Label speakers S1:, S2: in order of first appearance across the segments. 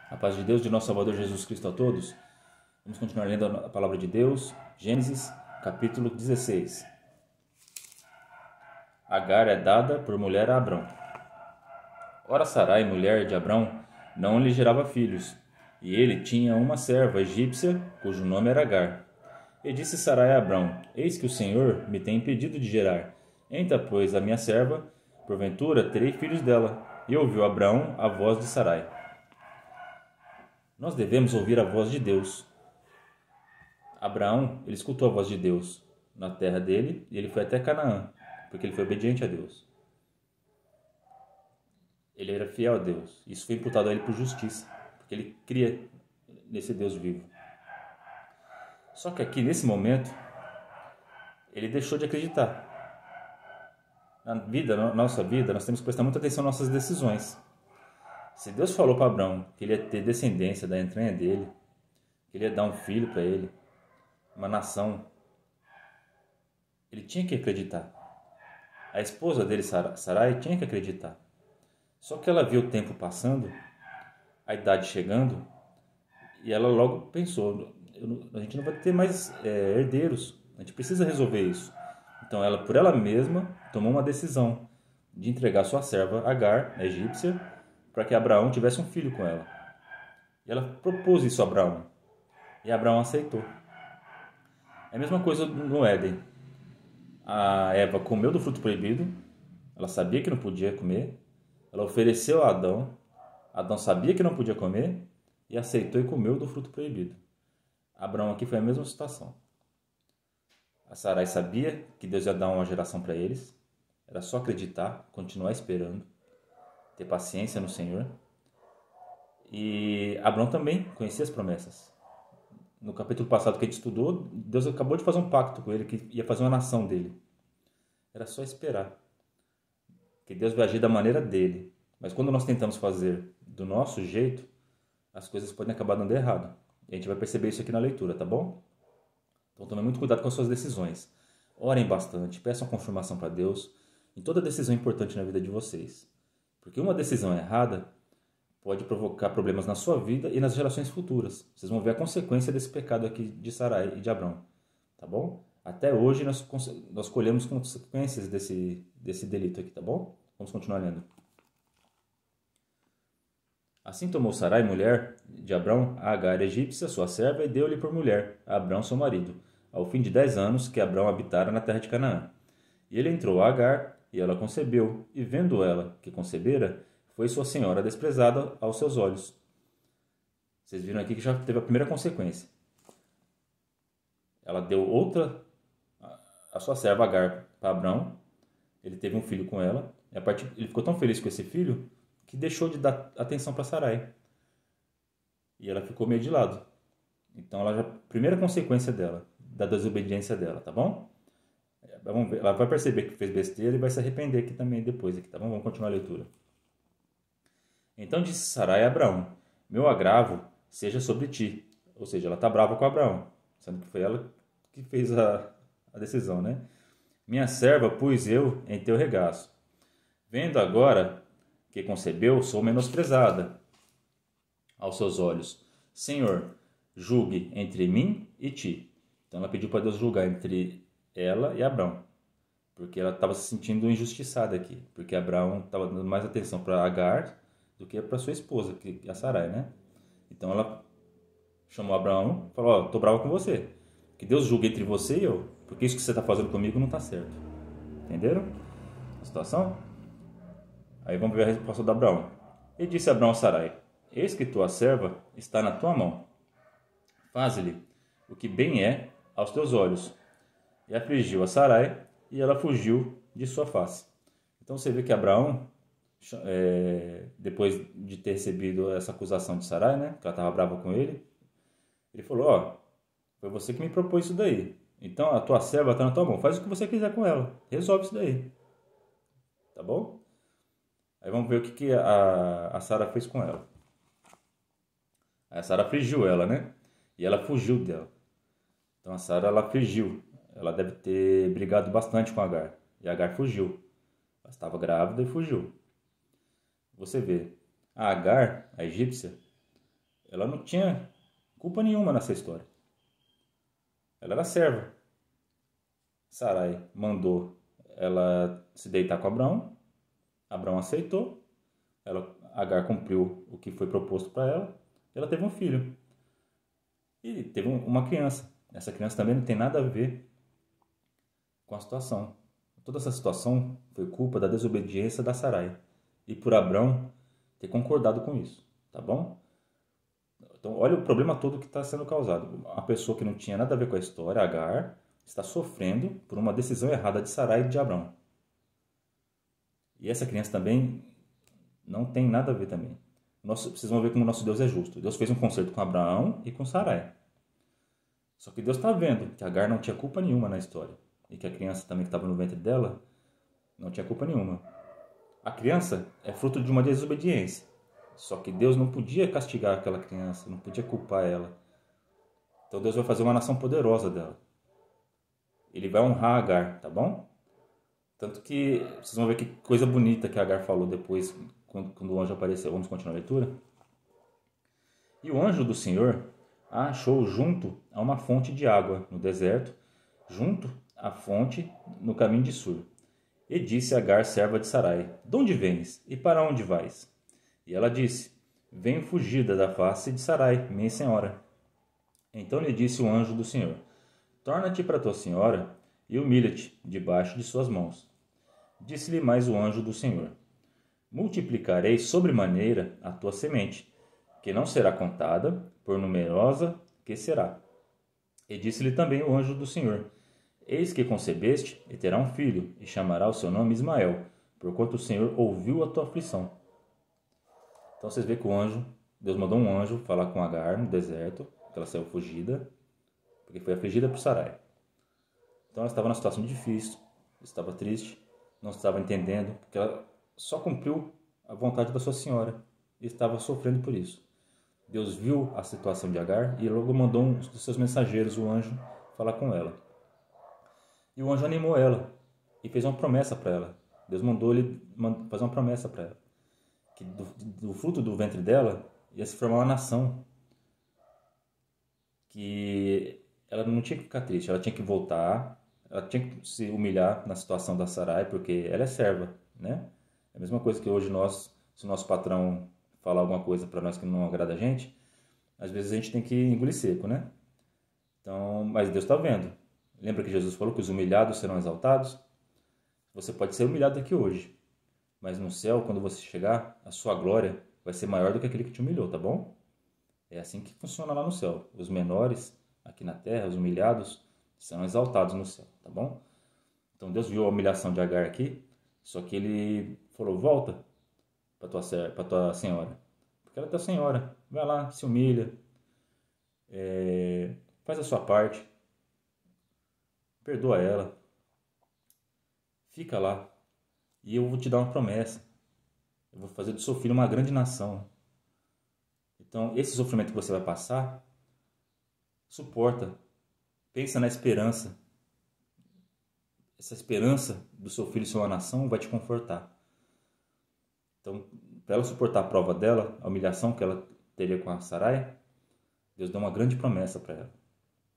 S1: A paz de Deus, de nosso Salvador Jesus Cristo a todos. Vamos continuar lendo a palavra de Deus, Gênesis, capítulo 16. Agar é dada por mulher a Abrão. Ora, Sarai, mulher de Abrão, não lhe gerava filhos, e ele tinha uma serva egípcia, cujo nome era Agar. E disse Sarai a Abrão: Eis que o Senhor me tem impedido de gerar. Entra, pois, a minha serva, porventura terei filhos dela. E ouviu Abrão a voz de Sarai. Nós devemos ouvir a voz de Deus. Abraão, ele escutou a voz de Deus na terra dele e ele foi até Canaã, porque ele foi obediente a Deus. Ele era fiel a Deus. Isso foi imputado a ele por justiça, porque ele cria nesse Deus vivo. Só que aqui, nesse momento, ele deixou de acreditar. Na nossa vida, nós temos que prestar muita atenção nas nossas decisões. Se Deus falou para Abraão que ele ia ter descendência da entranha dele, que ele ia dar um filho para ele, uma nação, ele tinha que acreditar. A esposa dele, Sarai, tinha que acreditar. Só que ela viu o tempo passando, a idade chegando, e ela logo pensou, a gente não vai ter mais herdeiros, a gente precisa resolver isso. Então ela, por ela mesma, tomou uma decisão de entregar sua serva Agar, a egípcia, para que Abraão tivesse um filho com ela. E ela propôs isso a Abraão. E Abraão aceitou. É a mesma coisa no Éden. A Eva comeu do fruto proibido. Ela sabia que não podia comer. Ela ofereceu a Adão. Adão sabia que não podia comer. E aceitou e comeu do fruto proibido. Abraão aqui foi a mesma situação. A Sarai sabia que Deus ia dar uma geração para eles. Era só acreditar, continuar esperando, ter paciência no Senhor. E Abraão também conhecia as promessas. No capítulo passado que a gente estudou, Deus acabou de fazer um pacto com ele, que ia fazer uma nação dele. Era só esperar, que Deus vai agir da maneira dele. Mas quando nós tentamos fazer do nosso jeito, as coisas podem acabar dando errado. E a gente vai perceber isso aqui na leitura, tá bom? Então tome muito cuidado com as suas decisões. Orem bastante, peçam confirmação para Deus em toda decisão importante na vida de vocês. Porque uma decisão errada pode provocar problemas na sua vida e nas gerações futuras. Vocês vão ver a consequência desse pecado aqui de Sarai e de Abrão. Tá bom? Até hoje nós colhemos consequências desse delito aqui, tá bom? Vamos continuar lendo. Assim tomou Sarai, mulher de Abrão, a Agar egípcia, sua serva, e deu-lhe por mulher a Abrão, seu marido, ao fim de 10 anos que Abrão habitara na terra de Canaã. E ele entrou a Agar, e ela concebeu, e vendo ela que concebera, foi sua senhora desprezada aos seus olhos. Vocês viram aqui que já teve a primeira consequência. Ela deu a sua serva Agar para Abrão, ele teve um filho com ela, e ele ficou tão feliz com esse filho que deixou de dar atenção para Sarai. E ela ficou meio de lado. Então, primeira consequência dela, da desobediência dela, tá bom? Vamos ver, ela vai perceber que fez besteira e vai se arrepender aqui também depois, aqui, tá bom? Vamos continuar a leitura. Então disse Sarai a Abraão: Meu agravo seja sobre ti. Ou seja, ela está brava com Abraão, sendo que foi ela que fez a decisão, né? Minha serva pus eu em teu regaço. Vendo agora que concebeu, sou menosprezada aos seus olhos. Senhor, julgue entre mim e ti. Então ela pediu para Deus julgar entre ela e Abrão, porque ela estava se sentindo injustiçada aqui, porque Abraão estava dando mais atenção para Agar do que para sua esposa, que é a Sarai, né? Então ela chamou Abraão e falou: Estou brava com você, que Deus julgue entre você e eu, porque isso que você está fazendo comigo não está certo. Entenderam a situação? Aí vamos ver a resposta de Abraão. E disse Abraão a Sarai: Eis que tua serva está na tua mão, faze-lhe o que bem é aos teus olhos. E afligiu a Sarai, e ela fugiu de sua face. Então você vê que Abraão, depois de ter recebido essa acusação de Sarai, né, que ela estava brava com ele, ele falou: foi você que me propôs isso daí. Então a tua serva está na tua mão, faz o que você quiser com ela, resolve isso daí. Tá bom? Aí vamos ver o que a Sara fez com ela. A Sara afligiu ela, né? E ela fugiu dela. Então a Sara, ela afligiu. Ela deve ter brigado bastante com Agar. E Agar fugiu. Ela estava grávida e fugiu. Você vê, a Agar, a egípcia, ela não tinha culpa nenhuma nessa história. Ela era serva. Sarai mandou ela se deitar com Abraão. Abraão aceitou. Agar cumpriu o que foi proposto para ela. Ela teve um filho. E teve uma criança. Essa criança também não tem nada a ver com a situação. Toda essa situação foi culpa da desobediência da Sarai. E por Abraão ter concordado com isso. Tá bom? Então, olha o problema todo que está sendo causado. Uma pessoa que não tinha nada a ver com a história, Agar, está sofrendo por uma decisão errada de Sarai e de Abraão. E essa criança também não tem nada a ver também. Vocês vão ver como o nosso Deus é justo. Deus fez um concerto com Abraão e com Sarai. Só que Deus está vendo que Agar não tinha culpa nenhuma na história. E que a criança também que estava no ventre dela não tinha culpa nenhuma. A criança é fruto de uma desobediência. Só que Deus não podia castigar aquela criança, não podia culpar ela. Então Deus vai fazer uma nação poderosa dela. Ele vai honrar Agar, tá bom? Tanto que vocês vão ver que coisa bonita que Agar falou depois, quando o anjo apareceu. Vamos continuar a leitura? E o anjo do Senhor a achou junto a uma fonte de água no deserto, junto à fonte no caminho de Sur. E disse a Agar, serva de Sarai: De onde vens e para onde vais? E ela disse: Venho fugida da face de Sarai, minha senhora. Então lhe disse o anjo do Senhor: Torna-te para tua senhora e humilha-te debaixo de suas mãos. Disse-lhe mais o anjo do Senhor: Multiplicarei sobremaneira a tua semente, que não será contada, por numerosa que será. E disse-lhe também o anjo do Senhor: Eis que concebeste e terá um filho, e chamará o seu nome Ismael, porquanto o Senhor ouviu a tua aflição. Então vocês veem que Deus mandou um anjo falar com Agar no deserto, que ela saiu fugida, porque foi afligida por Sarai. Então ela estava numa situação difícil, estava triste, não estava entendendo, porque ela só cumpriu a vontade da sua senhora e estava sofrendo por isso. Deus viu a situação de Agar e logo mandou um dos seus mensageiros, o anjo, falar com ela. E o anjo animou ela e fez uma promessa para ela. Deus mandou ele fazer uma promessa para ela. Que do fruto do ventre dela ia se formar uma nação. Que ela não tinha que ficar triste, ela tinha que voltar, ela tinha que se humilhar na situação da Sarai, porque ela é serva, né? É a mesma coisa que hoje se o nosso patrão falar alguma coisa para nós que não agrada a gente, às vezes a gente tem que engolir seco, né? Então, mas Deus está vendo. Lembra que Jesus falou que os humilhados serão exaltados? Você pode ser humilhado aqui hoje, mas no céu, quando você chegar, a sua glória vai ser maior do que aquele que te humilhou, tá bom? É assim que funciona lá no céu. Os menores aqui na terra, os humilhados, serão exaltados no céu, tá bom? Então Deus viu a humilhação de Agar aqui, só que ele falou: volta para tua senhora, porque ela é tua senhora. Vai lá, se humilha, faz a sua parte, perdoa ela, fica lá, e eu vou te dar uma promessa. Eu vou fazer do seu filho uma grande nação. Então, esse sofrimento que você vai passar, suporta. Pensa na esperança. Essa esperança do seu filho ser uma nação vai te confortar. Então, para ela suportar a prova dela, a humilhação que ela teria com a Sarai, Deus deu uma grande promessa para ela.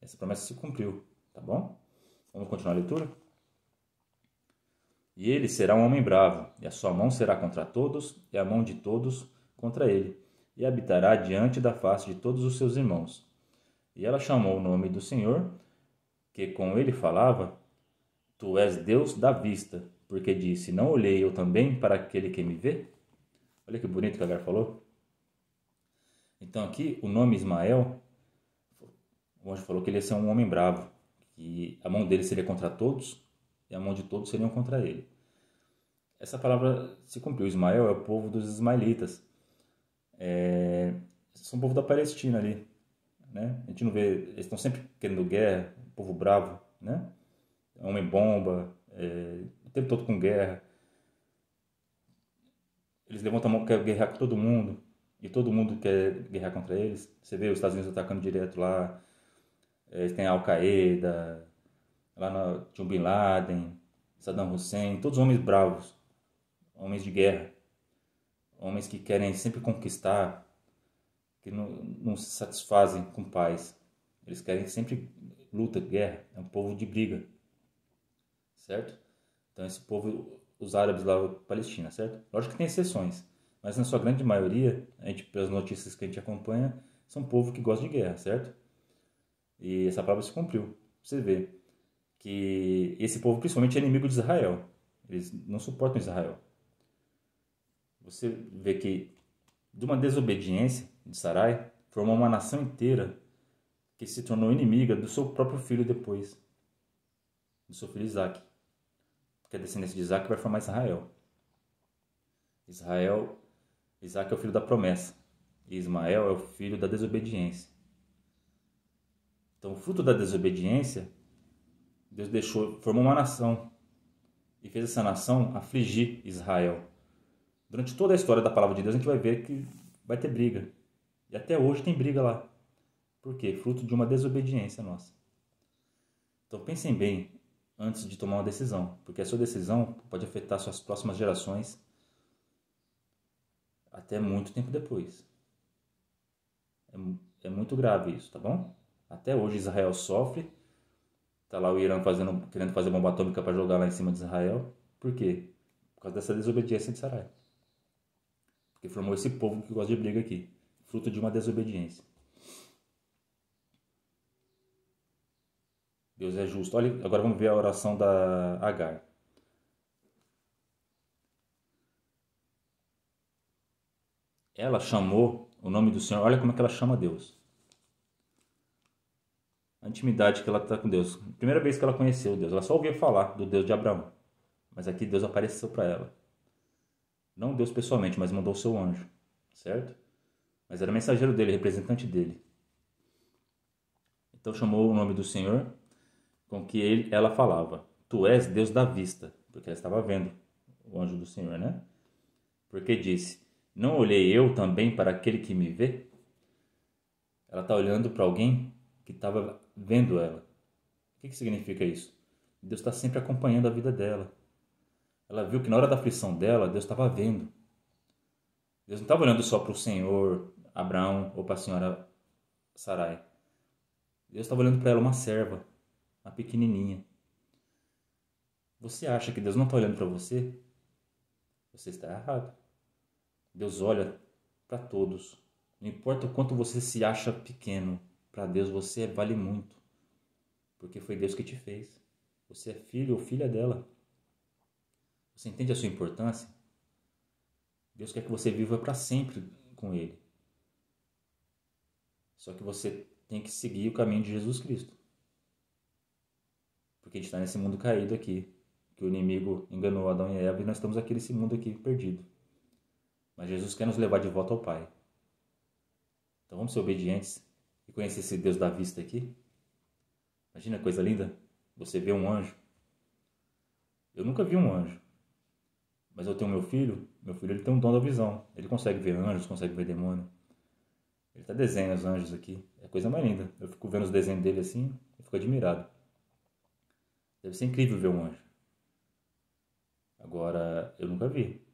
S1: Essa promessa se cumpriu, tá bom? Vamos continuar a leitura? E ele será um homem bravo, e a sua mão será contra todos, e a mão de todos contra ele, e habitará diante da face de todos os seus irmãos. E ela chamou o nome do Senhor, que com ele falava: Tu és Deus da vista, porque disse: Não olhei eu também para aquele que me vê? Olha que bonito que Agar falou. Então aqui o nome Ismael, o anjo falou que ele ia ser um homem bravo, que a mão dele seria contra todos e a mão de todos seriam contra ele. Essa palavra se cumpriu. Ismael é o povo dos ismaelitas. São o povo da Palestina ali, né? A gente não vê, eles estão sempre querendo guerra, povo bravo, né? Homem bomba, o tempo todo com guerra. Eles levantam a mão, querem guerrear com todo mundo, e todo mundo quer guerrear contra eles. Você vê os Estados Unidos atacando direto lá, eles têm a Al-Qaeda, lá tinha o Bin Laden, Saddam Hussein, todos homens bravos, homens de guerra, homens que querem sempre conquistar, que não se satisfazem com paz. Eles querem sempre luta, guerra. É um povo de briga, certo? Então esse povo, os árabes lá da Palestina, certo? Lógico que tem exceções, mas na sua grande maioria, pelas notícias que a gente acompanha, são um povo que gosta de guerra, certo? E essa palavra se cumpriu. Você vê que esse povo principalmente é inimigo de Israel. Eles não suportam Israel. Você vê que de uma desobediência de Sarai, formou uma nação inteira que se tornou inimiga do seu próprio filho depois, do seu filho Isaac. Porque a descendência de Isaac vai formar Israel. Isaac é o filho da promessa. E Ismael é o filho da desobediência. Então, o fruto da desobediência, Deus formou uma nação e fez essa nação afligir Israel. Durante toda a história da palavra de Deus, a gente vai ver que vai ter briga. E até hoje tem briga lá. Por quê? Fruto de uma desobediência nossa. Então pensem bem antes de tomar uma decisão, porque a sua decisão pode afetar suas próximas gerações até muito tempo depois. É muito grave isso, tá bom? Até hoje Israel sofre. Tá lá o Irã querendo fazer bomba atômica para jogar lá em cima de Israel. Por quê? Por causa dessa desobediência de Sarai. Porque formou esse povo que gosta de briga aqui. Fruto de uma desobediência. Deus é justo. Olha, agora vamos ver a oração da Agar. Ela chamou o nome do Senhor. Olha como é que ela chama Deus. A intimidade que ela está com Deus. Primeira vez que ela conheceu Deus. Ela só ouvia falar do Deus de Abraão. Mas aqui Deus apareceu para ela. Não Deus pessoalmente, mas mandou o seu anjo. Certo? Mas era mensageiro dele, representante dele. Então chamou o nome do Senhor, com que ela falava: Tu és Deus da vista. Porque ela estava vendo o anjo do Senhor, né? Porque disse: Não olhei eu também para aquele que me vê? Ela está olhando para alguém que estava vendo ela. O que significa isso? Deus está sempre acompanhando a vida dela. Ela viu que na hora da aflição dela, Deus estava vendo. Deus não estava olhando só para o Senhor Abraão ou para a senhora Sarai. Deus estava olhando para ela, uma serva, uma pequenininha. Você acha que Deus não está olhando para você? Você está errado. Deus olha para todos. Não importa o quanto você se acha pequeno, para Deus você vale muito. Porque foi Deus que te fez. Você é filho ou filha dela. Você entende a sua importância? Deus quer que você viva para sempre com Ele. Só que você tem que seguir o caminho de Jesus Cristo. Porque a gente está nesse mundo caído aqui. Que o inimigo enganou Adão e Eva e nós estamos aqui nesse mundo aqui perdido. Mas Jesus quer nos levar de volta ao Pai. Então vamos ser obedientes e conhecer esse Deus da vista aqui. Imagina que coisa linda. Você vê um anjo. Eu nunca vi um anjo. Mas eu tenho meu filho ele tem um dom da visão. Ele consegue ver anjos, consegue ver demônio. Ele está desenhando os anjos aqui. É a coisa mais linda. Eu fico vendo os desenhos dele assim, eu fico admirado. Deve ser incrível ver um anjo. Agora, eu nunca vi.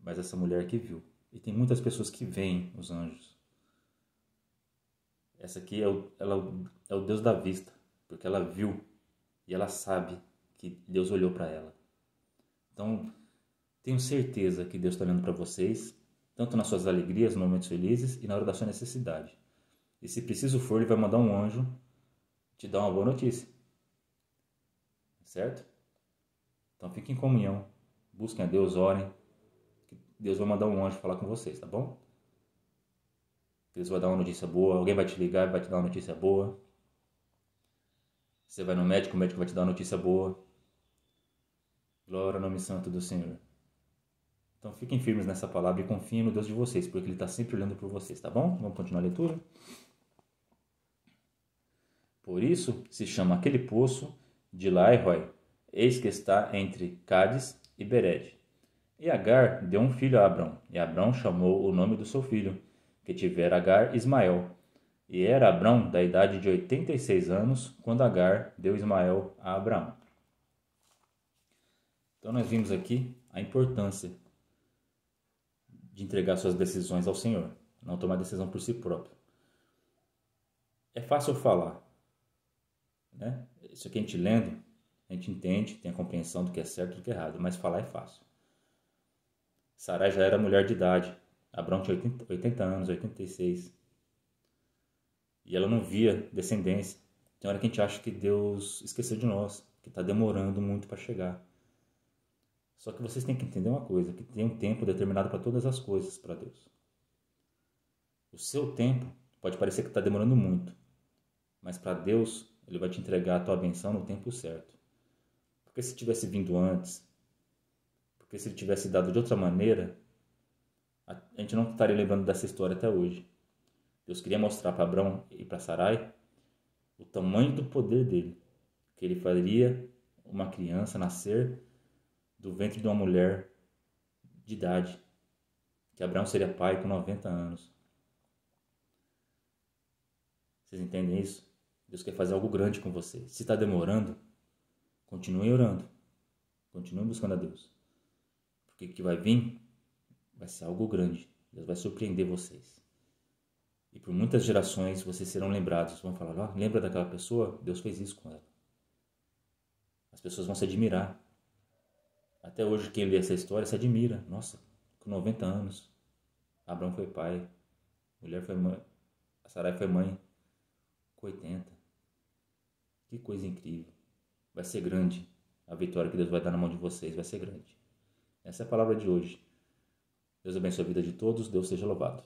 S1: Mas essa mulher aqui viu. E tem muitas pessoas que veem os anjos. Essa aqui é o Deus da vista. Porque ela viu e ela sabe que Deus olhou para ela. Então, tenho certeza que Deus está olhando para vocês, tanto nas suas alegrias, nos momentos felizes e na hora da sua necessidade. E se preciso for, Ele vai mandar um anjo te dar uma boa notícia. Certo? Então fiquem em comunhão, busquem a Deus, orem. Deus vai mandar um anjo falar com vocês, tá bom? Deus vai dar uma notícia boa, alguém vai te ligar e vai te dar uma notícia boa. Você vai no médico, o médico vai te dar uma notícia boa. Glória ao nome santo do Senhor. Então fiquem firmes nessa palavra e confiem no Deus de vocês, porque Ele está sempre olhando por vocês, tá bom? Vamos continuar a leitura? Por isso se chama aquele poço de Laí-Roi, eis que está entre Cádiz e Bered. E Agar deu um filho a Abrão, e Abrão chamou o nome do seu filho, que tivera Agar, Ismael. E era Abrão da idade de 86 anos, quando Agar deu Ismael a Abraão. Então nós vimos aqui a importância de entregar suas decisões ao Senhor. não tomar decisão por si próprio. É fácil falar, né? Isso aqui a gente lendo, a gente entende, tem a compreensão do que é certo e do que é errado, mas falar é fácil. Sarai já era mulher de idade. Abrão tinha 80 anos, 86. E ela não via descendência. Tem hora que a gente acha que Deus esqueceu de nós, que está demorando muito para chegar. Só que vocês têm que entender uma coisa, que tem um tempo determinado para todas as coisas para Deus. O seu tempo pode parecer que está demorando muito, mas para Deus, Ele vai te entregar a tua benção no tempo certo. Porque se tivesse vindo antes, porque se Ele tivesse dado de outra maneira, a gente não estaria lembrando dessa história até hoje. Deus queria mostrar para Abrão e para Sarai o tamanho do poder dele, que ele faria uma criança nascer do ventre de uma mulher de idade, que Abraão seria pai com 90 anos. Vocês entendem isso? Deus quer fazer algo grande com vocês. Se está demorando, continue orando, continue buscando a Deus, porque o que vai vir vai ser algo grande. Deus vai surpreender vocês. E por muitas gerações vocês serão lembrados. Vão falar, lembra daquela pessoa? Deus fez isso com ela. As pessoas vão se admirar. Até hoje quem lê essa história se admira. Nossa, com 90 anos, Abraão foi pai, mulher foi mãe, a Sarai foi mãe, com 80. Que coisa incrível. Vai ser grande. A vitória que Deus vai dar na mão de vocês vai ser grande. Essa é a palavra de hoje. Deus abençoe a vida de todos. Deus seja louvado.